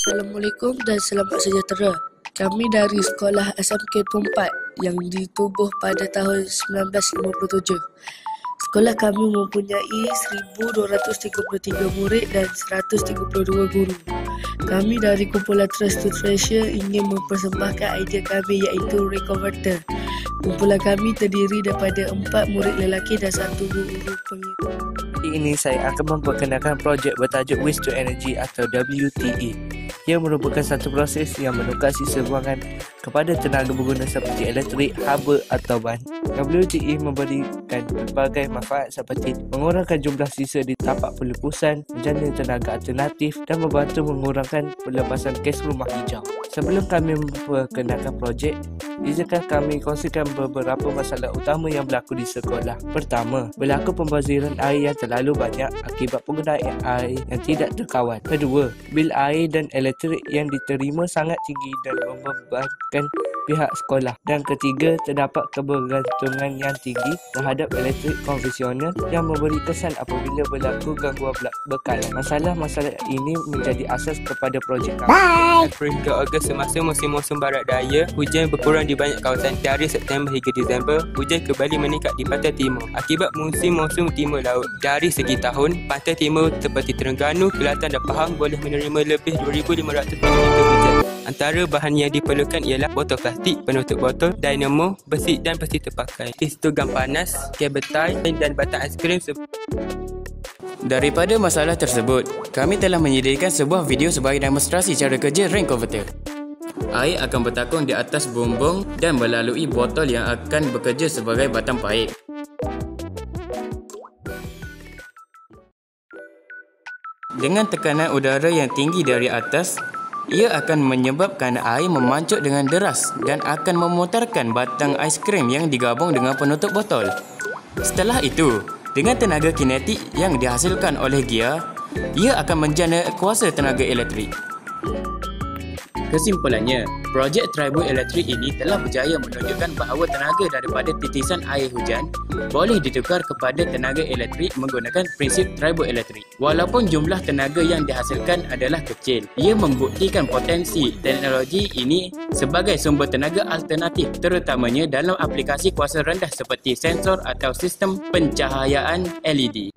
Assalamualaikum dan selamat sejahtera. Kami dari Sekolah SMK Tumpat yang ditubuh pada tahun 1957. Sekolah kami mempunyai 1,233 murid dan 132 guru. Kami dari kumpulan Trust to Treasure ingin mempersembahkan idea kami iaitu Reconverter. Kumpulan kami terdiri daripada 4 murid lelaki dan 1 guru pengikut. Ini saya akan memperkenalkan projek bertajuk Waste to Energy atau WTE. Ia merupakan satu proses yang menukar sisa buangan kepada tenaga berguna seperti elektrik, haba atau ban. WTE memberikan pelbagai manfaat seperti mengurangkan jumlah sisa di tapak pelepusan, menjana tenaga alternatif dan membantu mengurangkan pelepasan gas rumah hijau. Sebelum kami memperkenalkan projek, izinkan kami kongsikan beberapa masalah utama yang berlaku di sekolah. Pertama, berlaku pembaziran air yang terlalu banyak akibat penggunaan air yang tidak terkawal. Kedua, bil air dan elektrik yang diterima sangat tinggi dan membebankan pihak sekolah. Dan ketiga, terdapat kebergantungan yang tinggi terhadap elektrik konvensional yang memberi kesan apabila berlaku gangguan bekalan. Masalah-masalah ini menjadi asas kepada projek kami. April hingga Ogos semasa musim-musim barat daya, hujan berkurang di banyak kawasan. Dari September hingga Disember, hujan kembali meningkat di pantai timur akibat musim-musim timur laut. Dari segi tahun, pantai timur seperti Terengganu, Kelantan dan Pahang boleh menerima lebih 2,500 mm hujan. Antara bahan yang diperlukan ialah botol plastik, penutup botol, dynamo, besi dan besi terpakai, histogram panas, kabel tie dan batang aiskrim. Daripada masalah tersebut, kami telah menyediakan sebuah video sebagai demonstrasi cara kerja Reconverter. Air akan bertakung di atas bumbung dan melalui botol yang akan bekerja sebagai batang paip. Dengan tekanan udara yang tinggi dari atas, ia akan menyebabkan air memancut dengan deras dan akan memutarkan batang aiskrim yang digabung dengan penutup botol. Setelah itu, dengan tenaga kinetik yang dihasilkan oleh gear, ia akan menjana kuasa tenaga elektrik. Kesimpulannya, projek triboelektrik ini telah berjaya menunjukkan bahawa tenaga daripada titisan air hujan boleh ditukar kepada tenaga elektrik menggunakan prinsip triboelektrik. Walaupun jumlah tenaga yang dihasilkan adalah kecil, ia membuktikan potensi teknologi ini sebagai sumber tenaga alternatif terutamanya dalam aplikasi kuasa rendah seperti sensor atau sistem pencahayaan LED.